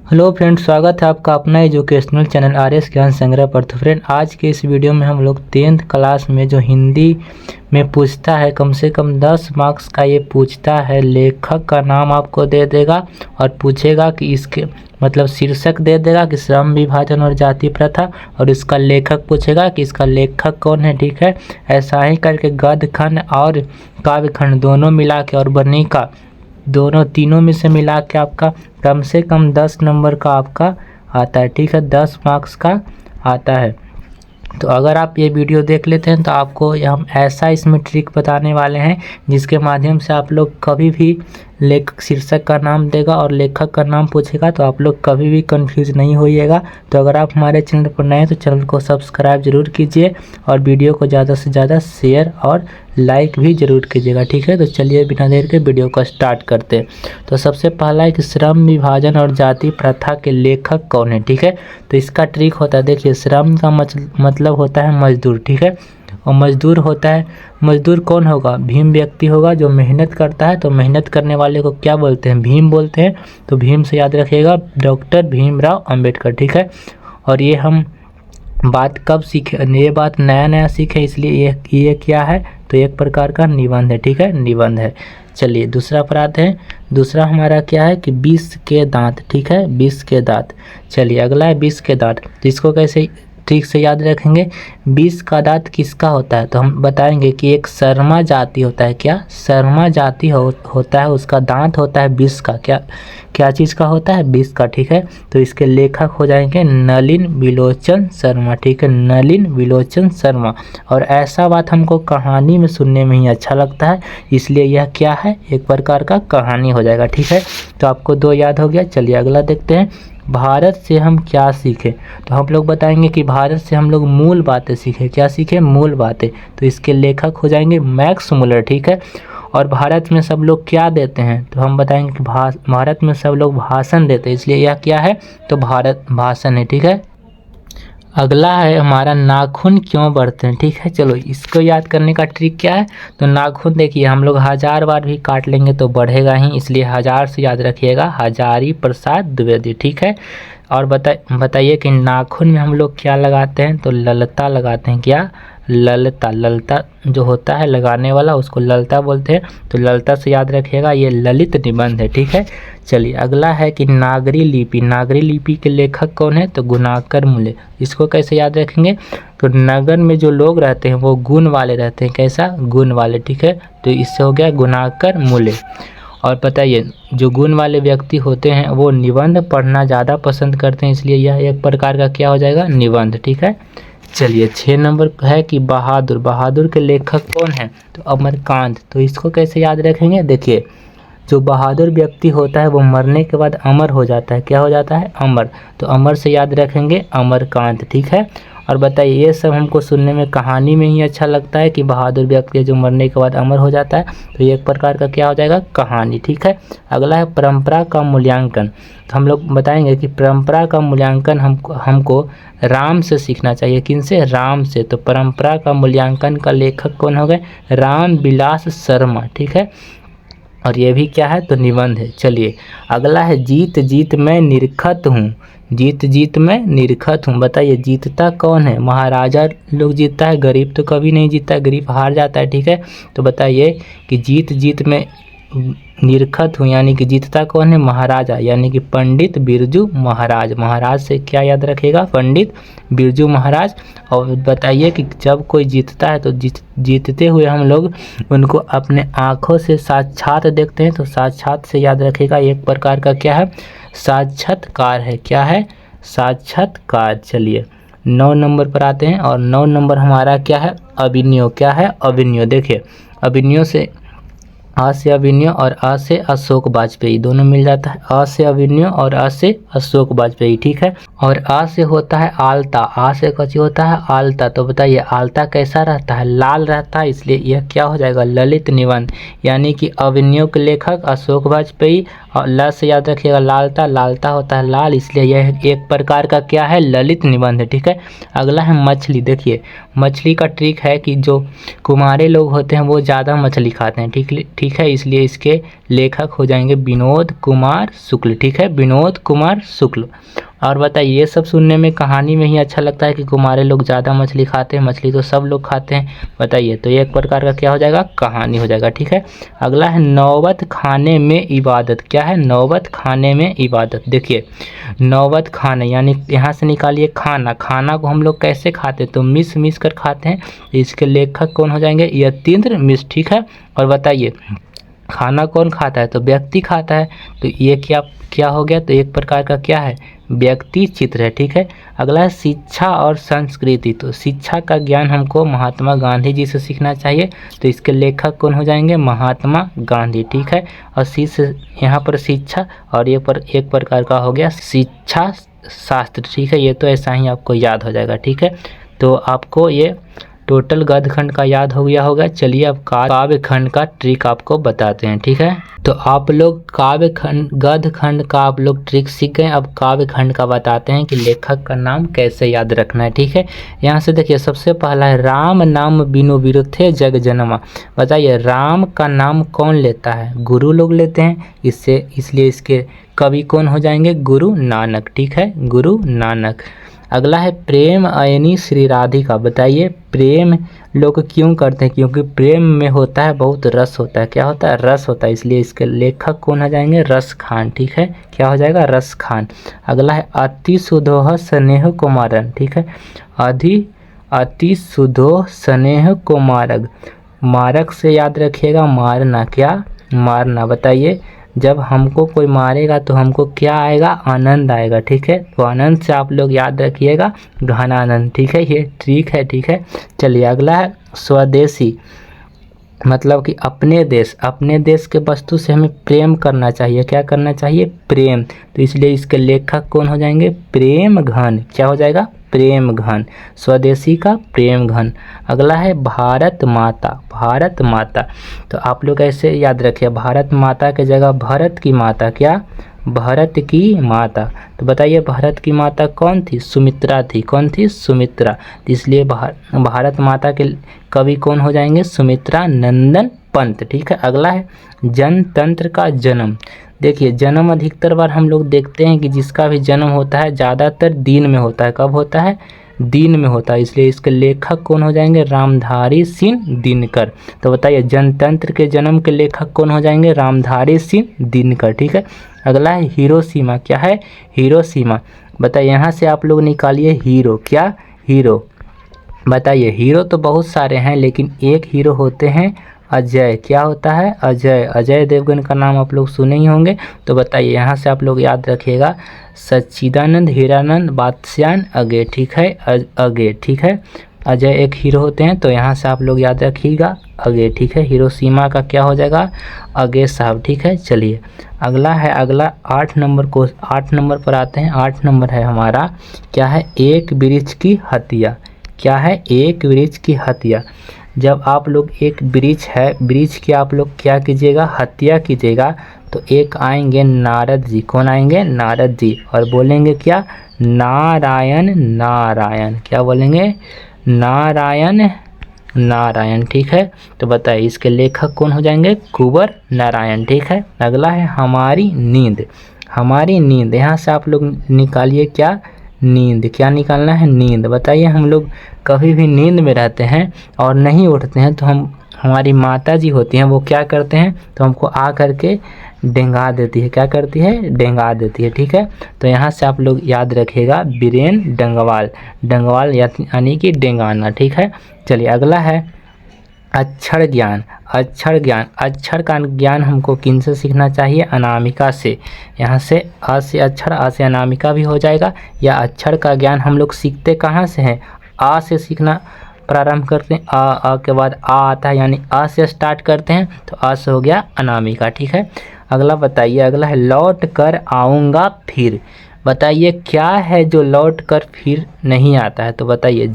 Hello friend, स्वागत है आपका अपना एजुकेशनल चैनल आर.एस. ज्ञान संग्रह पर। तो फ्रेंड, आज के इस वीडियो में हम लोग 10th क्लास में जो हिंदी में पूछता है, कम से कम 10 मार्क्स का ये पूछता है। लेखक का नाम आपको दे देगा और पूछेगा कि इसके मतलब शीर्षक दे देगा कि श्रम विभाजन और जाति प्रथा, और इसका लेखक पूछेगा कि इसका लेखक कौन है। ठीक है, ऐसा ही करके गद्य खंड और काव्य खंड दोनों मिला के और वर्णिका दोनों तीनों में से मिला के आपका कम से कम 10 नंबर का आपका आता है। ठीक है, 10 मार्क्स का आता है। तो अगर आप ये वीडियो देख लेते हैं तो आपको हम ऐसा इसमें ट्रिक बताने वाले हैं जिसके माध्यम से आप लोग कभी भी लेखक शीर्षक का नाम देगा और लेखक का नाम पूछेगा तो आप लोग कभी भी कंफ्यूज नहीं होइएगा। तो अगर आप हमारे चैनल पर नए हैं तो चैनल को सब्सक्राइब जरूर कीजिए और वीडियो को ज़्यादा से ज़्यादा शेयर और लाइक भी ज़रूर कीजिएगा। ठीक है, तो चलिए बिना देर के वीडियो को स्टार्ट करते हैं। तो सबसे पहला है कि श्रम विभाजन और जाति प्रथा के लेखक कौन है। ठीक है, तो इसका ट्रिक होता है, देखिए, श्रम का मतलब होता है मजदूर। ठीक है, और मजदूर होता है, मजदूर कौन होगा? भीम व्यक्ति होगा जो मेहनत करता है। तो मेहनत करने वाले को क्या बोलते हैं? भीम बोलते हैं। तो भीम से याद रखिएगा, डॉक्टर भीमराव अंबेडकर। ठीक है, और ये हम बात कब सीखे? ये बात नया सीखे, इसलिए ये क्या है? तो एक प्रकार का निबंध है। ठीक है, निबंध है। चलिए दूसरा पर आते हैं। दूसरा हमारा क्या है कि 20 के दांत। ठीक है, 20 के दांत। चलिए अगला है 20 के दांत। तो इसको कैसे ठीक से याद रखेंगे? 20 का दांत किसका होता है? तो हम बताएंगे कि एक शर्मा जाति होता है। क्या? शर्मा जाति होता है, उसका दांत होता है 20 का। क्या चीज़ का होता है? 20 का। ठीक है, तो इसके लेखक हो जाएंगे नलिन विलोचन शर्मा। ठीक है, नलिन विलोचन शर्मा। और ऐसा बात हमको कहानी में सुनने में ही अच्छा लगता है, इसलिए यह क्या है? एक प्रकार का कहानी हो जाएगा। ठीक है, तो आपको 2 याद हो गया। चलिए अगला देखते हैं, भारत से हम क्या सीखें। तो हम लोग बताएंगे कि भारत से हम लोग मूल बातें सीखें। क्या सीखें? मूल बातें। तो इसके लेखक हो जाएंगे मैक्स मुलर। ठीक है, और भारत में सब लोग क्या देते हैं? तो हम बताएंगे कि भारत में सब लोग भाषण देते हैं, इसलिए यह क्या है? तो भारत भाषण है। ठीक है, अगला है हमारा नाखून क्यों बढ़ते हैं। ठीक है, चलो इसको याद करने का ट्रिक क्या है? तो नाखून देखिए, हम लोग 1000 बार भी काट लेंगे तो बढ़ेगा ही, इसलिए 1000 से याद रखिएगा, हजारी प्रसाद द्विवेदी। ठीक है, और बताइए कि नाखून में हम लोग क्या लगाते हैं? तो ललता लगाते हैं। क्या? ललता। ललता जो होता है लगाने वाला, उसको ललता बोलते हैं। तो ललता से याद रखिएगा, ये ललित निबंध है। ठीक है, चलिए अगला है कि नागरी लिपि। नागरी लिपि के लेखक कौन है? तो गुणाकर मूले। इसको कैसे याद रखेंगे? तो नगर में जो लोग रहते हैं वो गुण वाले रहते हैं। कैसा? गुण वाले। ठीक है, तो इससे हो गया गुणाकर मूले। और बताइए, जो गुण वाले व्यक्ति होते हैं वो निबंध पढ़ना ज़्यादा पसंद करते हैं, इसलिए यह एक प्रकार का क्या हो जाएगा? निबंध। ठीक है, चलिए 6 नंबर है कि बहादुर। बहादुर के लेखक कौन है? तो अमरकांत। तो इसको कैसे याद रखेंगे? देखिए, जो बहादुर व्यक्ति होता है वो मरने के बाद अमर हो जाता है। क्या हो जाता है? अमर। तो अमर से याद रखेंगे अमरकांत। ठीक है, और बताइए, ये सब हमको सुनने में कहानी में ही अच्छा लगता है कि बहादुर व्यक्ति जो मरने के बाद अमर हो जाता है, तो ये एक प्रकार का क्या हो जाएगा? कहानी। ठीक है, अगला है परंपरा का मूल्यांकन। तो हम लोग बताएंगे कि परंपरा का मूल्यांकन हमको राम से सीखना चाहिए। किन से? राम से। तो परंपरा का मूल्यांकन का लेखक कौन हो गए? राम विलास शर्मा। ठीक है, और ये भी क्या है? तो निबंध है। चलिए अगला है जीत जीत मैं निरखत हूँ। जीत जीत मैं निरखत हूँ। बताइए, जीतता कौन है? महाराजा लोग जीतता है, गरीब तो कभी नहीं जीतता है, गरीब हार जाता है। ठीक है, तो बताइए कि जीत जीत में निरखत हूँ, यानी कि जीतता कौन है? महाराजा, यानी कि पंडित बिरजू महाराज। महाराज से क्या याद रखेगा? पंडित बिरजू महाराज। और बताइए कि जब कोई जीतता है तो जीतते हुए हम लोग उनको अपने आँखों से साक्षात देखते हैं। तो साक्षात से याद रखेगा, एक प्रकार का क्या है? साक्षात्कार है। क्या है? साक्षात्कार। चलिए 9 नंबर पर आते हैं, और 9 नंबर हमारा क्या है? अभिनय। क्या है? अभिनय। देखिए, अभिनय से आ से अभिनय और आ से अशोक वाजपेयी दोनों मिल जाता है। आ से अभिनय और आ से अशोक वाजपेयी। ठीक है, और आ से होता है आलता। आ से कची होता है? आलता। तो बताइए, आलता कैसा रहता है? लाल रहता है, इसलिए यह क्या हो जाएगा? ललित निबंध। यानी कि अभिनय के लेखक अशोक वाजपेयी और ल से याद रखिएगा लालता, लालता होता है लाल, इसलिए यह एक प्रकार का क्या है, ललित निबंध है। ठीक है, अगला है मछली। देखिए मछली का ट्रिक है कि जो कुमारे लोग होते हैं वो ज़्यादा मछली खाते हैं। ठीक है, इसलिए इसके लेखक हो जाएंगे विनोद कुमार शुक्ल। ठीक है, विनोद कुमार शुक्ल। और बताइए, ये सब सुनने में कहानी में ही अच्छा लगता है कि कुमारे लोग ज़्यादा मछली खाते हैं, मछली तो सब लोग खाते हैं। बताइए, तो ये एक प्रकार का क्या हो जाएगा, कहानी हो जाएगा। ठीक है, अगला है नौबत खाने में इबादत। क्या है, नौबत खाने में इबादत। देखिए नौबत खाने यानी यहाँ से निकालिए खाना, खाना को हम लोग कैसे खाते हैं, तो मिस कर खाते हैं। इसके लेखक कौन हो जाएंगे, यतीन्द्र मिश्र। ठीक है, और बताइए खाना कौन खाता है, तो व्यक्ति खाता है, तो ये क्या हो गया, तो एक प्रकार का क्या है, व्यक्ति चित्र है। ठीक है, अगला है शिक्षा और संस्कृति। तो शिक्षा का ज्ञान हमको महात्मा गांधी जी से सीखना चाहिए, तो इसके लेखक कौन हो जाएंगे, महात्मा गांधी। ठीक है, और यहाँ पर शिक्षा और ये पर एक प्रकार का हो गया शिक्षा शास्त्र। ठीक है, ये तो ऐसा ही आपको याद हो जाएगा। ठीक है, तो आपको ये टोटल गद्य खंड का याद हो गया होगा। चलिए अब काव्य खंड का ट्रिक आपको बताते हैं। ठीक है, तो आप लोग काव्य खंड गद्य खंड का आप लोग ट्रिक सीख गए। अब काव्य खंड का बताते हैं कि लेखक का नाम कैसे याद रखना है। ठीक है, यहाँ से देखिए सबसे पहला है राम नाम बिनु बिरुथे जग जन्मा। बताइए राम का नाम कौन लेता है, गुरु लोग लेते हैं, इसलिए इसके कवि कौन हो जाएंगे, गुरु नानक। ठीक है, गुरु नानक। अगला है प्रेम अयनी श्री राधिका। बताइए प्रेम लोग क्यों करते हैं, क्योंकि प्रेम में होता है बहुत रस होता है। क्या होता है, रस होता है, इसलिए इसके लेखक कौन हो जाएंगे, रस खान। ठीक है, क्या हो जाएगा, रस खान। अगला है अति सुधोह स्नेह कुमारन। ठीक है, अति सुधोह स्नेह कुमारक। मारक से याद रखिएगा मारना, क्या मारना। बताइए जब हमको कोई मारेगा तो हमको क्या आएगा, आनंद आएगा। ठीक है, तो आनंद से आप लोग याद रखिएगा घनानंद। ठीक है, ये ट्रिक है। ठीक है, चलिए अगला है स्वदेशी, मतलब कि अपने देश के वस्तु से हमें प्रेम करना चाहिए। क्या करना चाहिए, प्रेम। तो इसलिए इसके लेखक कौन हो जाएंगे, प्रेम घन। क्या हो जाएगा, प्रेम घन, स्वदेशी का प्रेम घन। अगला है भारत माता। भारत माता, तो आप लोग ऐसे याद रखिए भारत माता के जगह भरत की माता। क्या, भरत की माता। तो बताइए भारत की माता कौन थी, सुमित्रा थी। कौन थी, सुमित्रा। इसलिए भारत माता के कवि कौन हो जाएंगे, सुमित्रा नंदन पंत। ठीक है, अगला है जनतंत्र का जन्म। देखिए जन्म अधिकतर बार हम लोग देखते हैं कि जिसका भी जन्म होता है ज़्यादातर दिन में होता है। कब होता है, दिन में होता है, इसलिए इसके लेखक कौन हो जाएंगे, रामधारी सिंह दिनकर। तो बताइए जनतंत्र के जन्म के लेखक कौन हो जाएंगे, रामधारी सिंह दिनकर। ठीक है, अगला है हिरोशिमा। क्या है, हिरोशिमा। बताइए यहाँ से आप लोग निकालिए हीरो। क्या, हीरो। बताइए हीरो तो बहुत सारे हैं, लेकिन एक हीरो होते हैं अजय। क्या होता है, अजय देवगन का नाम आप लोग सुने ही होंगे। तो बताइए यहाँ से आप लोग याद रखिएगा सच्चिदानंद, हीरानंद, बादशान, अगे। ठीक है, अगे। ठीक है, अजय एक हीरो होते हैं, तो यहाँ से आप लोग याद रखिएगा अगे। ठीक है, हिरोशिमा का क्या हो जाएगा, अगे साहब। ठीक है, चलिए अगला 8 नंबर पर आते हैं। 8 नंबर है हमारा, क्या है, एक वृक्ष की हत्या। क्या है, एक वृक्ष की हत्या। जब आप लोग एक वृक्ष की आप लोग क्या कीजिएगा, हत्या कीजिएगा, तो एक आएंगे नारद जी। कौन आएंगे, नारद जी, और बोलेंगे क्या, नारायण नारायण। क्या बोलेंगे, नारायण नारायण। ठीक है, तो बताइए इसके लेखक कौन हो जाएंगे, कुंवर नारायण। ठीक है, अगला है हमारी नींद। हमारी नींद, यहाँ से आप लोग निकालिए क्या, नींद। क्या निकालना है, नींद। बताइए हम लोग कभी भी नींद में रहते हैं और नहीं उठते हैं, तो हमारी माता जी होती हैं, वो क्या करते हैं, तो हमको आ करके डेंगा देती है। क्या करती है, डेंगा देती है। ठीक है, तो यहाँ से आप लोग याद रखिएगा बीरेन डंगवाल यानी कि डेंगाना। ठीक है, चलिए अगला है अक्षर ज्ञान। अक्षर का ज्ञान हमको किन से सीखना चाहिए, अनामिका से। यहाँ से अ से अक्षर, आ से अनामिका भी हो जाएगा। या अक्षर का ज्ञान हम लोग सीखते कहाँ से हैं, आ से सीखना प्रारंभ करते हैं। आ के बाद आ आता है, यानी आ से स्टार्ट करते हैं, तो आ से हो गया अनामिका। ठीक है, अगला बताइए, अगला है लौट कर आऊँगा फिर। बताइए क्या है जो लौट कर फिर नहीं आता है, तो बताइए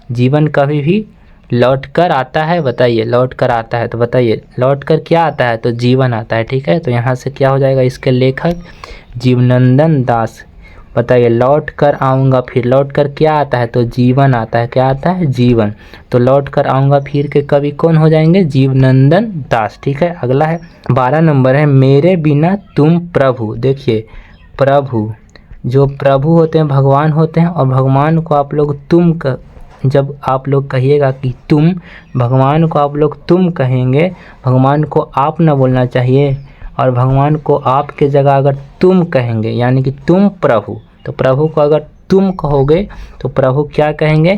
जीवन कभी भी लौट कर आता है, बताइए लौट कर आता है, तो बताइए लौट कर क्या आता है, तो जीवन आता है। ठीक है, तो यहाँ से क्या हो जाएगा, इसके लेखक जीवनंदन दास। बताइए लौट कर आऊँगा फिर, लौट कर क्या आता है, तो जीवन आता है। क्या आता है, जीवन। तो लौट कर आऊँगा फिर के कवि कौन हो जाएंगे, जीवनंदन दास। ठीक है, अगला है 12 नंबर है, मेरे बिना तुम प्रभु। देखिए प्रभु, जो प्रभु होते हैं भगवान होते हैं, और भगवान को आप लोग तुम जब आप लोग कहिएगा कि तुम, भगवान को आप लोग तुम कहेंगे, भगवान को आप न बोलना चाहिए, और भगवान को आप के जगह अगर तुम कहेंगे यानी कि तुम प्रभु, तो प्रभु को अगर तुम कहोगे तो प्रभु क्या कहेंगे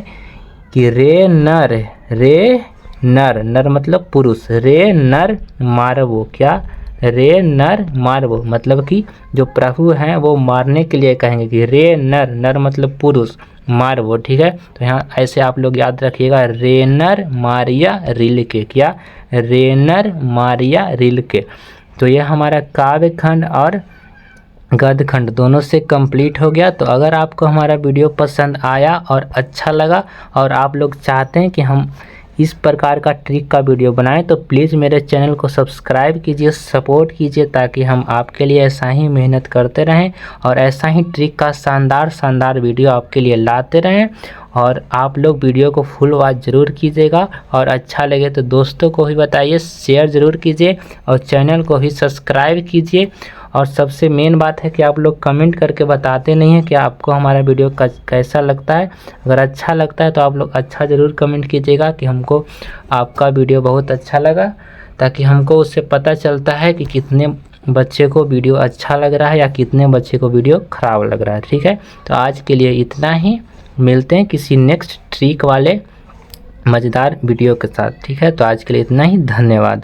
कि रे नर, रे नर, नर मतलब पुरुष, रे नर मारवो। क्या, रे नर मारवो, मतलब कि जो प्रभु हैं वो मारने के लिए कहेंगे कि रे नर, नर मतलब पुरुष, मारवो। ठीक है, तो यहाँ ऐसे आप लोग याद रखिएगा, रेनर मारिया रिल के। क्या, रेनर मारिया रिल के। तो यह हमारा काव्य खंड और गद्य खंड दोनों से कंप्लीट हो गया। तो अगर आपको हमारा वीडियो पसंद आया और अच्छा लगा, और आप लोग चाहते हैं कि हम इस प्रकार का ट्रिक का वीडियो बनाएं, तो प्लीज़ मेरे चैनल को सब्सक्राइब कीजिए, सपोर्ट कीजिए, ताकि हम आपके लिए ऐसा ही मेहनत करते रहें और ऐसा ही ट्रिक का शानदार वीडियो आपके लिए लाते रहें। और आप लोग वीडियो को फुल वॉच ज़रूर कीजिएगा, और अच्छा लगे तो दोस्तों को भी बताइए, शेयर ज़रूर कीजिए, और चैनल को भी सब्सक्राइब कीजिए। और सबसे मेन बात है कि आप लोग कमेंट करके बताते नहीं हैं कि आपको हमारा वीडियो कैसा लगता है। अगर अच्छा लगता है तो आप लोग अच्छा ज़रूर कमेंट कीजिएगा कि हमको आपका वीडियो बहुत अच्छा लगा, ताकि हमको उससे पता चलता है कि कितने बच्चे को वीडियो अच्छा लग रहा है या कितने बच्चे को वीडियो ख़राब लग रहा है। ठीक है, तो आज के लिए इतना ही, मिलते हैं किसी नेक्स्ट ट्रिक वाले मज़ेदार वीडियो के साथ। ठीक है, तो आज के लिए इतना ही, धन्यवाद।